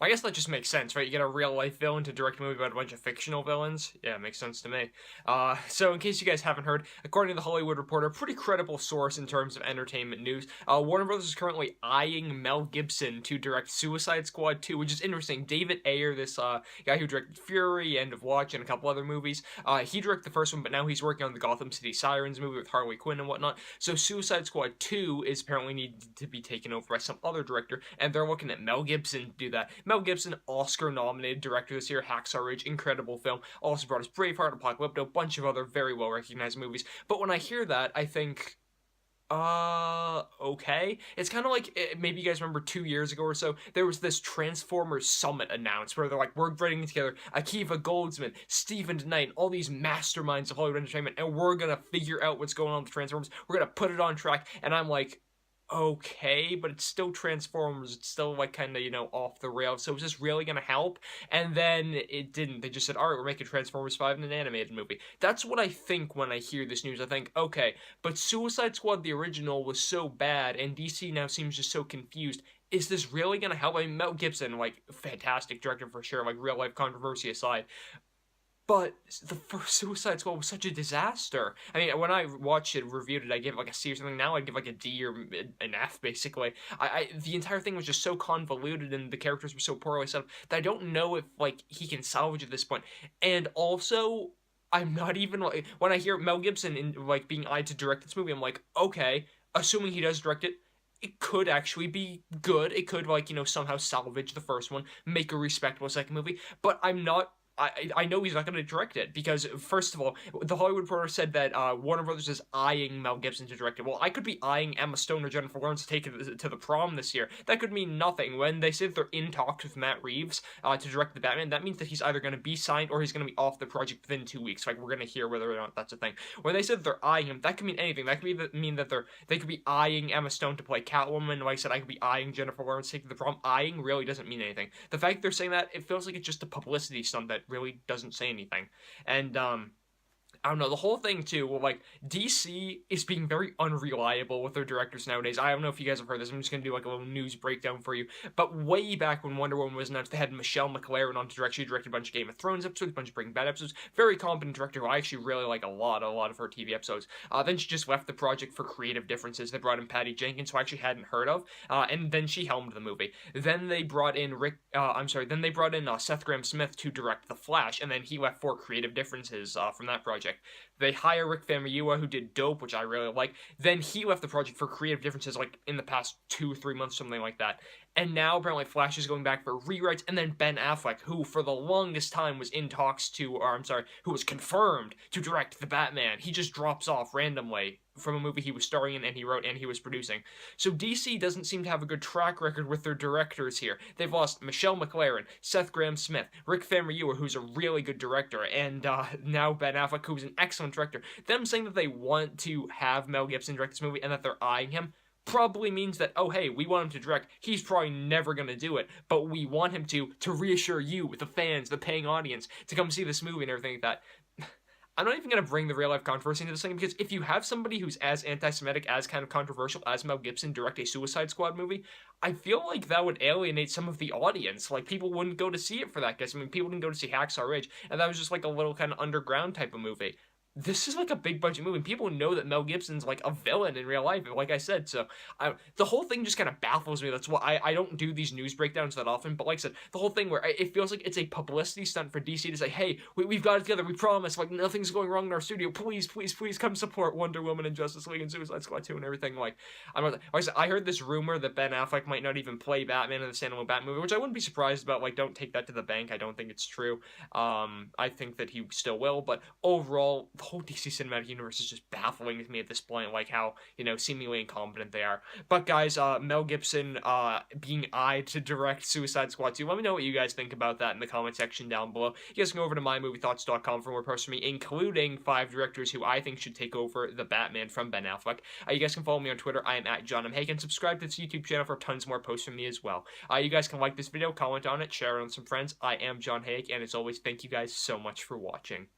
I guess that just makes sense, right? You get a real-life villain to direct a movie about a bunch of fictional villains. Yeah, it makes sense to me. So in case you guys haven't heard, according to The Hollywood Reporter, a pretty credible source in terms of entertainment news, Warner Bros. Is currently eyeing Mel Gibson to direct Suicide Squad 2, which is interesting. David Ayer, this guy who directed Fury, End of Watch, and a couple other movies, he directed the first one, but now he's working on the Gotham City Sirens movie with Harley Quinn and whatnot. So Suicide Squad 2 is apparently needed to be taken over by some other director, and they're looking at Mel Gibson to do that. Mel Gibson, Oscar-nominated director this year, Hacksaw Ridge, incredible film. Also brought us Braveheart, Apocalypto, a bunch of other very well-recognized movies. But when I hear that, I think, okay. It's kind of like, maybe you guys remember 2 years ago or so, there was this Transformers Summit announced where they're like, we're bringing together Akiva Goldsman, Stephen Knight, all these masterminds of Hollywood entertainment, and we're gonna figure out what's going on with the Transformers. We're gonna put it on track, and I'm like, okay, but it's still Transformers. It's still like kind of, off the rails. So is this really gonna help? And then it didn't. They just said, all right, we're making Transformers 5 in an animated movie. That's what I think when I hear this news. I think, okay, but Suicide Squad, the original, was so bad, and DC now seems just so confused. Is this really gonna help? I mean, Mel Gibson, like, fantastic director for sure, like, real life controversy aside. But the first Suicide Squad was such a disaster. I mean, when I watched it, reviewed it, I gave it like a C or something. Now I'd give like a D or an F, basically. The entire thing was just so convoluted and the characters were so poorly set up that I don't know if, like, he can salvage at this point. And also, I'm not even, like, when I hear Mel Gibson like, being eyed to direct this movie, I'm like, okay, assuming he does direct it, it could actually be good. It could, like, somehow salvage the first one, make a respectable second movie. But I'm not, I know he's not going to direct it because, first of all, the Hollywood Reporter said that Warner Brothers is eyeing Mel Gibson to direct it. Well, I could be eyeing Emma Stone or Jennifer Lawrence to take it to the prom this year. That could mean nothing. When they say that they're in talks with Matt Reeves to direct the Batman, that means that he's either going to be signed or he's going to be off the project within 2 weeks. Like, we're going to hear whether or not that's a thing. When they said they're eyeing him, that could mean anything. That could mean that they could be eyeing Emma Stone to play Catwoman. Like I said, I could be eyeing Jennifer Lawrence to take to the prom. Eyeing really doesn't mean anything. The fact that they're saying that, it feels like it's just a publicity stunt that really doesn't say anything. And I don't know, the whole thing too, well, like, DC is being very unreliable with their directors nowadays. I don't know if you guys have heard this, I'm just gonna do like a little news breakdown for you. But way back when Wonder Woman was announced, they had Michelle McLaren on to direct. She directed a bunch of Game of Thrones episodes, a bunch of Breaking Bad episodes. Very competent director who I actually really like a lot of her TV episodes. Then she just left the project for creative differences. They brought in Patty Jenkins, who I actually hadn't heard of, and then she helmed the movie. Then they brought in Seth Grahame-Smith to direct The Flash, and then he left for creative differences from that project. They hire Rick Famuyiwa, who did Dope, which I really like. Then he left the project for creative differences, like, in the past 2 or 3 months, something like that. And now, apparently, Flash is going back for rewrites, and then Ben Affleck, who for the longest time was in talks who was confirmed to direct The Batman. He just drops off randomly from a movie he was starring in and he wrote and he was producing. So DC doesn't seem to have a good track record with their directors here. They've lost Michelle McLaren, Seth Grahame-Smith, Rick Famuyiwa, who's a really good director, and now Ben Affleck, who's an excellent director. Them saying that they want to have Mel Gibson direct this movie and that they're eyeing him probably means that, oh, hey, we want him to direct. He's probably never going to do it, but we want him to reassure you, the fans, the paying audience, to come see this movie and everything like that. I'm not even going to bring the real-life controversy into this thing, because if you have somebody who's as anti-Semitic, as kind of controversial as Mel Gibson direct a Suicide Squad movie, I feel like that would alienate some of the audience. Like, people wouldn't go to see it for that, guys. I mean, people didn't go to see Hacksaw Ridge, and that was just like a little kind of underground type of movie. This is like a big budget movie. People know that Mel Gibson's like a villain in real life, like I said. So the whole thing just kind of baffles me. That's why I don't do these news breakdowns that often. But like I said, the whole thing where it feels like it's a publicity stunt for DC to say, hey, we've got it together. We promise. Like, nothing's going wrong in our studio. Please, please, please come support Wonder Woman and Justice League and Suicide Squad 2 and everything. Like I said, I heard this rumor that Ben Affleck might not even play Batman in the standalone Batman movie, which I wouldn't be surprised about. Like, don't take that to the bank. I don't think it's true. I think that he still will. But overall, the whole DC cinematic universe is just baffling to me at this point, like how, seemingly incompetent they are. But guys, Mel Gibson being eyed to direct Suicide Squad 2, let me know what you guys think about that in the comment section down below. You guys can go over to mymoviethoughts.com for more posts from me, including 5 directors who I think should take over the Batman from Ben Affleck. You guys can follow me on Twitter. I am at John M. Hayeck, and subscribe to this YouTube channel for tons more posts from me as well. You guys can like this video, comment on it, share it on some friends. I am John Hayeck, and as always, thank you guys so much for watching.